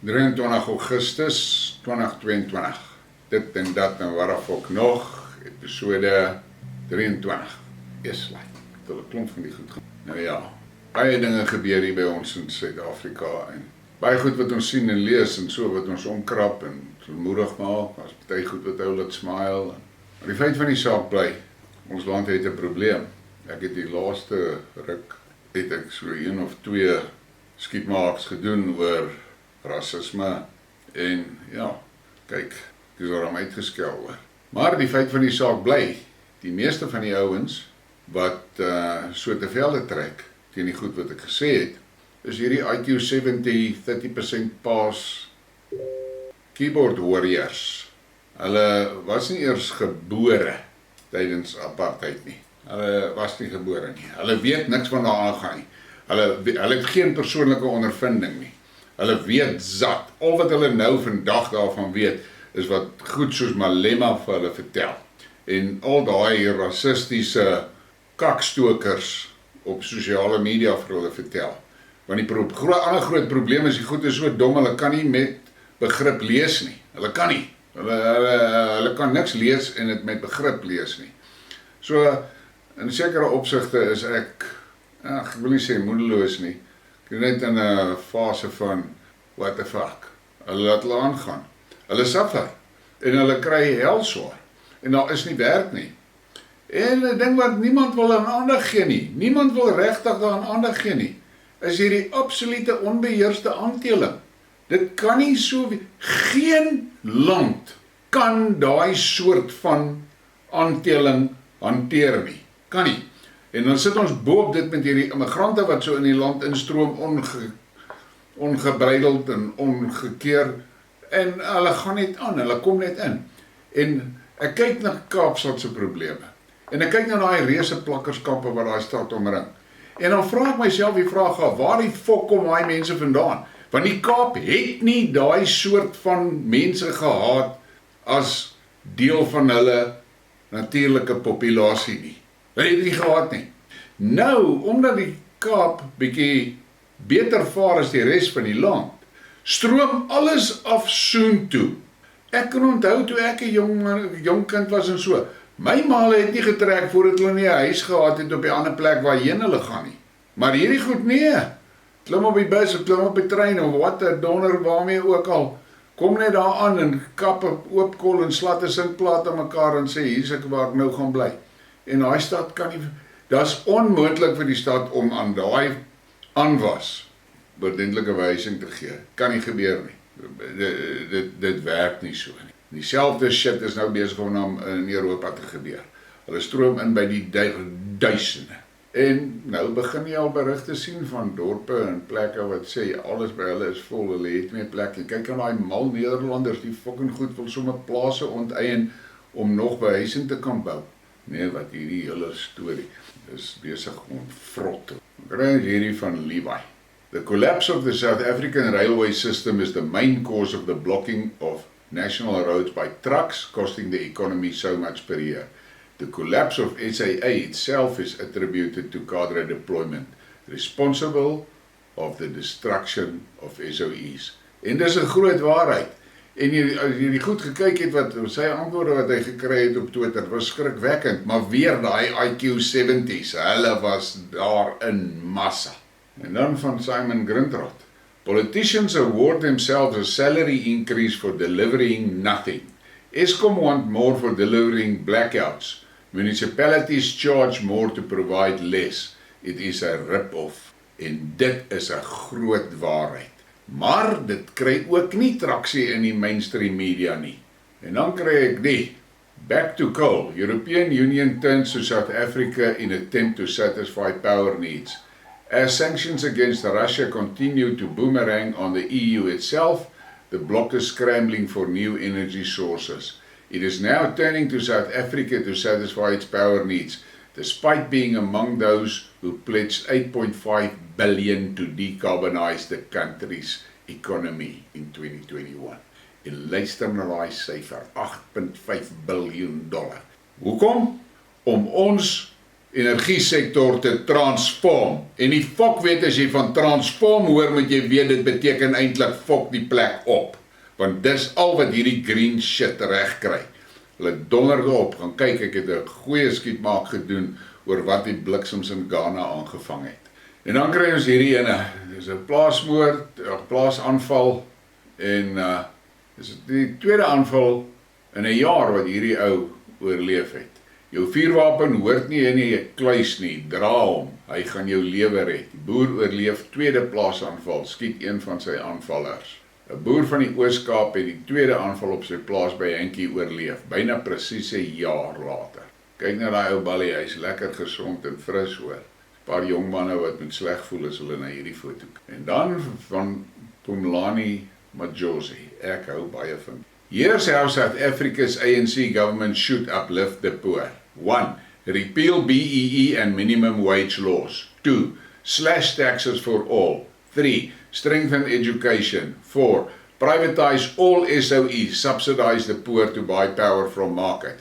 23 Augustus 2022. Dit en dat en waaraf ook nog, episode 23. Eerst like, dit het klomp van die goed. Nou ja, baie dinge gebeur hier by ons in Suid-Afrika en baie goed wat ons sien en lees en so wat ons omkrap en moedig maak, as baie goed wat hou laat smile. Maar die feit van die saak bly, ons land het 'n probleem. Ek het die laaste ruk, het ek so 1 of 2 Skidmarks gedoen oor rasisme en ja, kyk, ek is daarom uitgeskel oor. Maar die feit van die saak bly, die meeste van die ouens wat so te velde trek teen die goed wat ek gesê het, is hierdie IQ 70, 30% pass keyboard warriors. Hulle was nie eers gebore tydens apartheid nie. Hulle was nie gebore nie. Hulle weet niks van daar aangaan nie. Hulle het geen persoonlike ondervinding nie. Hulle weet zat. Al wat hulle nou vandag daarvan weet, is wat goed soos Malema vir hulle vertel. En al daai rassistiese kakstokers op sosiale media vir hulle vertel. Want die ander groot probleem is, die goed is so dom, hulle kan nie met begrip lees nie. Hulle kan nie. Hulle kan niks lees en dit met begrip lees nie. So, in sekere opsigte is ek wil nie sê moedeloos nie. Ek is net in 'n fase van, what the fuck. Hulle laat hulle aangaan. Hulle suffer. En hulle kry hel swaar. En daar is nie werk nie. En 'n ding wat niemand wil aan aandag gee nie. Niemand wil regtig daaraan aandag gee nie. Is hierdie absolute onbeheerste aanteling. Dit kan nie so wees. Geen land kan daai soort van aanteling hanteer nie. Kan nie. En dan sit ons bo op dit met hierdie immigrante wat so in die land instroom, ongebreideld en ongekeer. En hulle gaan net aan, hulle kom net in. En ek kyk na Kaapstad se probleme. En ek kyk na daai reuse plakkerskampe wat daai stad omring. En dan vra ek myself die vraag af, waar die fok kom daai mense vandaan? Want die Kaap het nie daai soort van mense gehad as deel van hulle natuurlike populasie nie. Hulle het nie gehad nie. Nou, omdat die Kaap bietjie beter vaar as die res van die land, stroom alles af soontoe. Ek kan onthou toe ek 'n jong kind was en so. My maale het nie getrek voordat hulle nie 'n huis gehad het op die ander plek waarheen hulle gaan nie. Maar hierdie goed nee. Klim op die bus, klim op die trein of wat 'n donder waarmee ook al. Kom net daar aan en kap 'n oop kol en slat 'n sinkplaat aan mekaar en sê hier's ek waar ek nou gaan bly. En daai stad kan nie, dis onmoontlik vir die stad om aan daai aanwas ordentlike wysing te gee. Kan nie gebeur nie. Dit werk nie so nie. Dieselfde shit is nou besig om in Europa te gebeur. Hulle stroom in by die duisende. En nou begin jy al berigte sien van dorpe en plekke wat sê alles by hulle is vol, hulle het nie plek nie. Kyk aan daai mal Nederlanders, die fucking goed wil sommer plase onteien om nog behuising te kan bou. Nee, wat hierdie hele storie is besig om vrot. Kry hierdie van Levi. The collapse of the South African railway system is the main cause of the blocking of national roads by trucks, costing the economy so much per year. The collapse of SAA itself is attributed to cadre deployment, responsible of the destruction of SOEs. En dis 'n groot waarheid. En as jy die goed gekyk het wat sy antwoorde wat hy gekry het op Twitter, was skrikwekkend, maar weer daai IQ 70's, hulle was daar in massa. En dan van Simon Grindrod. Politicians award themselves a salary increase for delivering nothing. Eskom want more for delivering blackouts. Municipalities charge more to provide less. It is a rip-off. En dit is 'n groot waarheid. Maar dit kry ook nie traksie in die mainstream media nie. En dan kry ek die back to coal. European Union turns to South Africa in attempt to satisfy power needs. As sanctions against Russia continue to boomerang on the EU itself, the bloc is scrambling for new energy sources. It is now turning to South Africa to satisfy its power needs, despite being among those who pledged 8.5 billion to decarbonize the country's economy in 2021. En luister na daai syfer, $8.5 biljoen. Hoekom? Om ons energiesektor te transform. En die fok weet as jy van transform hoor, moet jy weet dit beteken eintlik fok die plek op. Want dis al wat hierdie green shit reg kry. Hulle donderde op, gaan kyk, ek het 'n goeie Skidmark gedoen oor wat die bliksems in Ghana aangevang het. En dan kry ons hierdie ene, dis 'n plaasmoord, 'n plaasaanval, en dis die tweede aanval in 'n jaar wat hierdie ou oorleef het. Jou vuurwapen hoort nie in die kluis nie, dra hom, hy gaan jou lewe red. Die boer oorleef tweede plaasaanval, skiet een van sy aanvallers. 'n Boer van die Oos-Kaap het die tweede aanval op sy plaas by Henkie oorleef, byna presies 'n jaar later. Kyk na daai ou ballie, hy's lekker gesond en fris hoor. 'n Paar jong manne wat met sleg voel as hulle na hierdie foto kyk. En dan van Pumlani Majosi, ek hou baie van. Here's how South Africa's ANC government should uplift the poor. 1. Repeal BEE and minimum wage laws. 2. Slash taxes for all. 3. Strengthen education. 4. Privatize all SOEs, subsidize the poor to buy power from market.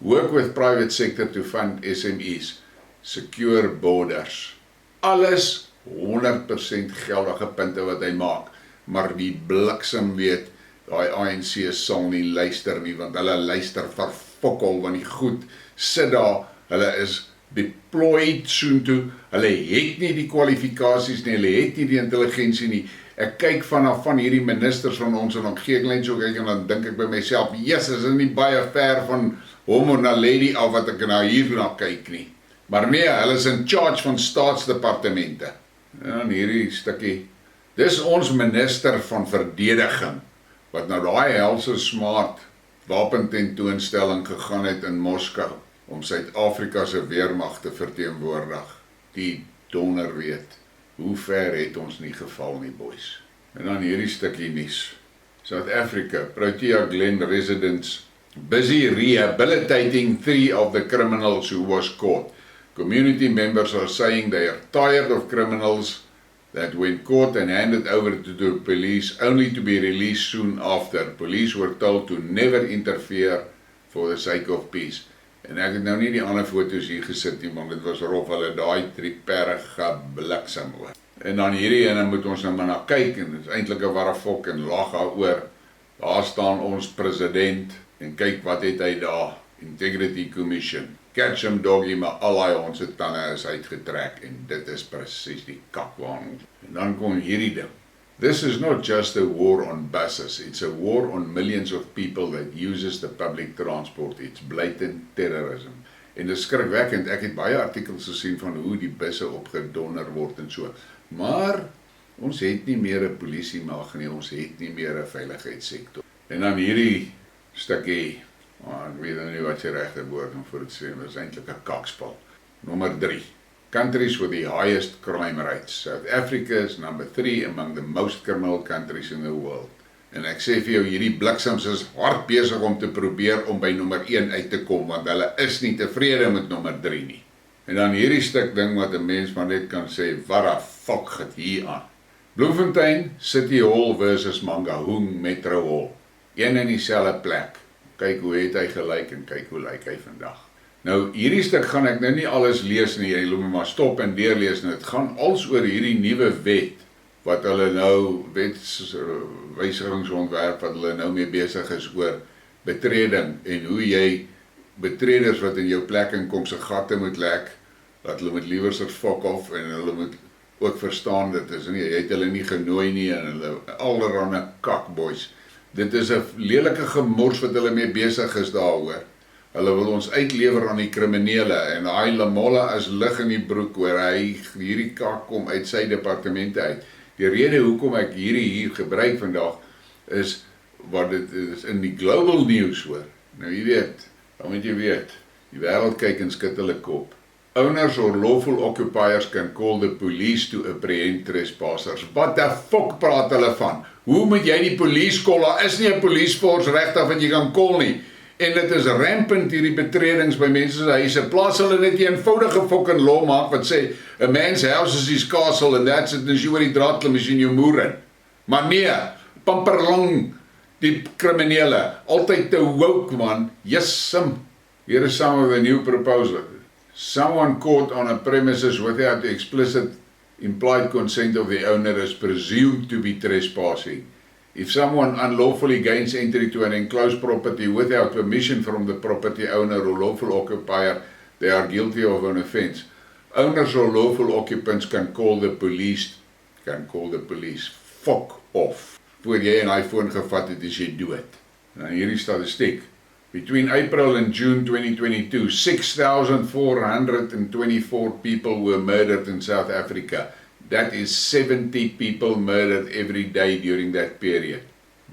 Work with private sector to fund SMEs. Secure borders. Alles 100% geldige punte wat hy maak, maar die bliksem weet, daai ANC sal nie luister nie, want hulle luister vir fokol, want die goed sit daar, hulle is deployed soontoe, hulle het nie die kwalifikasies nie, hulle het nie die intelligensie nie. Ek kyk van hierdie ministers van ons, en dan gee ek net so kyk, en dan dink ek by myself, yes, is nie baie ver van hom en 'n lady af wat ek nou hierna kyk nie. Maar nee, hulle is in charge van staatsdepartemente. En hierdie stukkie, dis ons minister van verdediging, wat nou daai helse smart wapententoonstelling gegaan het in Moskou, om Suid-Afrika se weermag te verteenwoordig. Die donder weet, hoe ver het ons nie geval nie, boys. En dan hierdie stukkie nuus. South Africa, Protea Glen residents busy rehabilitating 3 of the criminals who was caught. Community members are saying they are tired of criminals that when caught and handed over to the police only to be released soon after. Police were told to never interfere for the sake of peace. En ek het nou nie die ander foto's hier gesit nie, want dit was rof, hulle daai 3 perre gebliksem oor. En dan hierdie ene moet ons nou maar na kyk, en dit is eintlik 'n ware fok en lag daaroor. Daar staan ons president, en kyk wat het hy daar, Integrity Commission. Catch him doggy, maar al hy ons tande is uitgetrek, en dit is presies die kakwaan. En dan kom hierdie ding. This is not just a war on buses, it's a war on millions of people that uses the public transport. It's blatant terrorism. En dit is skrikwekkend, ek het baie artikels gesien van hoe die busse opgedonder word en so. Maar ons het nie meer 'n polisiemag nie, ons het nie meer 'n veiligheidssektor. En dan hierdie stukkie, ek weet nou nie wat die regte woord om vir dit sê, maar dit is eintlik 'n kakspel. Nommer 3. Countries with the highest crime rates. South Africa is number 3 among the most criminal countries in the world. En ek sê vir jou, hierdie bliksems is hard besig om te probeer om by nommer 1 uit te kom, want hulle is nie tevrede met nommer 3 nie. En dan hierdie stuk ding wat 'n mens maar net kan sê, wat 'n fok het hier aan. Bloemfontein, City Hall versus Mangaung Metro Hall. Een in dieselfde plek. Kyk hoe het hy gelyk en kyk hoe lyk hy vandag. Nou, hierdie stuk gaan ek nou nie alles lees nie, jy moet maar stop en deurlees. Nou, dit gaan als oor hierdie nuwe wet, wat hulle nou, wetswysigingsontwerp, wat hulle nou mee besig is oor betreding, en hoe jy betreders wat in jou plek inkom se gatte moet lek, dat hulle moet liewers fuck off, en hulle moet ook verstaan, dit is nie, jy het hulle nie genooi nie, en hulle allerhande kakboys. Dit is 'n lelike gemors wat hulle mee besig is daaroor. Hulle wil ons uitlewer aan die kriminele, en hy Lamolla is lig in die broek, oor hy hierdie kak kom uit sy departemente uit. Die rede hoekom ek hier gebruik vandag, is, wat dit is in die global news hoor. Nou jy weet, dan moet jy weet, die wêreld kyk en skud hulle kop. Owners or lawful occupiers can call the police to apprehend trespassers. Wat the fuck praat hulle van? Hoe moet jy die police call? Daar is nie 'n police force regtig wat jy kan call nie. En dit is rampant hierdie betredings by mense se huise. Plaas hulle net 'n eenvoudige fucking law maak wat sê, a man's house is his castle and that's it, as jy oor die draad klim as jy in jou moer in. Maar nee, pamperlang die kriminele, altyd te woke man, jessim. Here is some of the new proposal. Someone caught on a premises without the explicit implied consent of the owner is presumed to be trespassing. If someone unlawfully gains entry to an enclosed property without permission from the property owner or lawful occupier, they are guilty of an offence. Owners or lawful occupants can call the police. Fuck off. Voor jy 'n iPhone gevat het, is jy dood. Nou hierdie statistiek. Between April and June 2022, 6,424 people were murdered in South Africa. That is 70 people murdered every day during that period.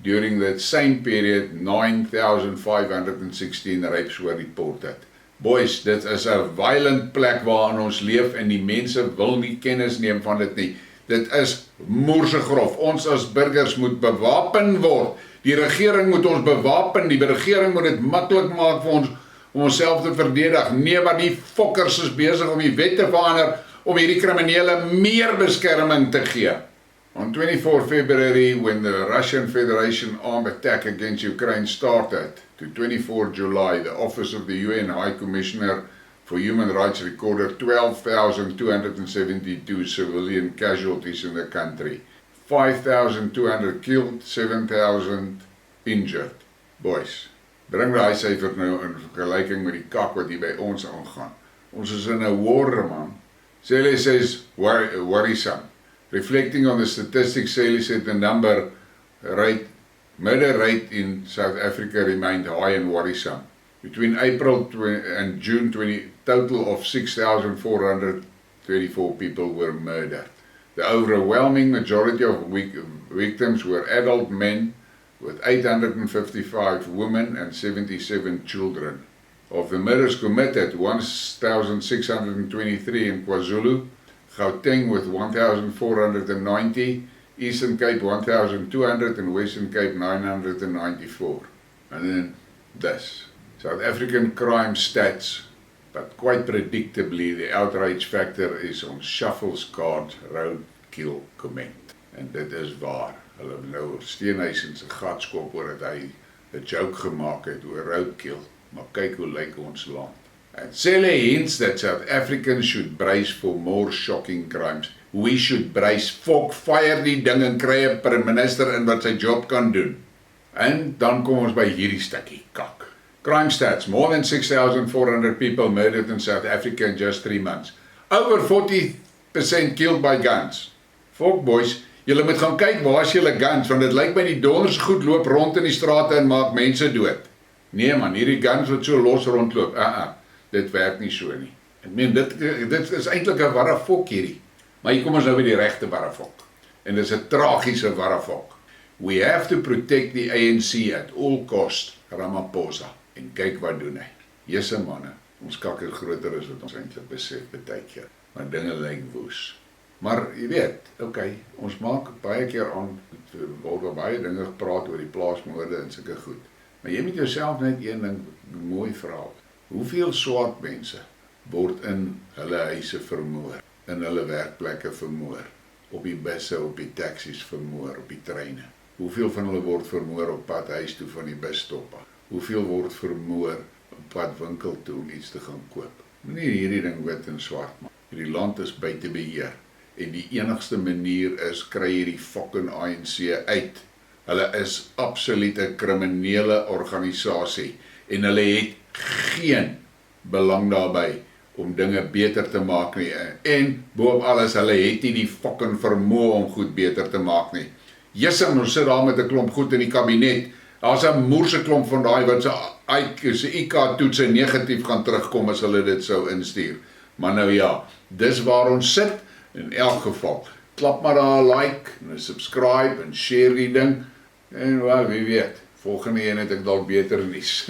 During that same period, 9,516 rapes were reported. Boys, dit is 'n violent plek waarin ons leef en die mense wil nie kennis neem van dit nie. Dit is moersegrof. Ons as burgers moet bewapen word. Die regering moet ons bewapen. Die regering moet dit maklik maak vir ons om onsself te verdedig. Nee, maar die fokkers is besig om die wet te verander om hierdie kriminele meer beskerming te gee. On 24 February, when the Russian Federation armed attack against Ukraine started, to 24 July, the Office of the UN High Commissioner for Human Rights recorded 12,272 civilian casualties in the country. 5,200 killed, 7,000 injured. Boys, bring daai syfer nou in vergelyking met die kak wat hier by ons aangaan. Ons is in 'n war, man. Sally says worrisome. Reflecting on the statistics, Sally said the murder rate in South Africa remained high and worrisome. Between April and June 20, total of 6,434 people were murdered. The overwhelming majority of victims were adult men, with 855 women and 77 children. Of the murders committed, 1,623 in KwaZulu, Gauteng with 1,490, Eastern Cape 1,200 and Western Cape 994. And then this. South African crime stats, but quite predictably the outrage factor is on Shufflescard roadkill comment. En dit is waar. Hulle nou Steenhuisen se gatskop oor dat hy 'n joke gemaak het oor roadkill. Maar kyk hoe lyk ons land. And Sally hints that South Africans should brace for more shocking crimes. We should brace. Fire die ding en kry 'n minister in wat sy job kan doen. En dan kom ons by hierdie stukkie kak. Crime stats. More than 6,400 people murdered in South Africa in just 3 months. Over 40% killed by guns. Fuck boys, julle moet gaan kyk waar is julle guns, want dit lyk my die donders goed loop rond in die strate en maak mense dood. Nee man, hierdie guns wat so los rondloop, dit werk nie so nie. Ek meen, dit is eintlik 'n warrefok hierdie. Maar hier kom ons nou by die regte warrefok. En dit is 'n tragiese warrefok. We have to protect the ANC at all cost, Ramaphosa. En kyk wat doen hy. Jesse manne, ons kak is groter as wat ons eintlik besef baie keer. Maar dinge lyk woes. Maar jy weet, ons maak baie keer aan, word baie dinge gepraat oor die plaasmoorde en sulke goed. Maar jy moet jouself net een ding mooi vra. Hoeveel swart mense word in hulle huise vermoor, in hulle werkplekke vermoor, op die busse, op die taksies vermoor, op die treine? Hoeveel van hulle word vermoor op pad huis toe van die busstoppe? Hoeveel word vermoor op pad winkel toe om iets te gaan koop? Moenie hierdie ding wit en swart maak. Hierdie land is buite beheer. En die enigste manier is, kry hierdie fucking ANC uit. Hulle is absoluut 'n kriminele organisasie. En hulle het geen belang daarbey om dinge beter te maak nie. En boop alles, hulle het nie die fucking vermoë om goed beter te maak nie. Jesse, ons sit daar met 'n klomp goed in die kabinet. Daar's 'n moerse klomp van daai wat se IQ-toets negatief gaan terugkom as hulle dit sou instuur. Maar nou ja, dis waar ons sit. In elk geval, klap maar daar 'n like, en 'n subscribe, en share die ding. En wel, wie weet, volgende een het ek dalk beter nuus.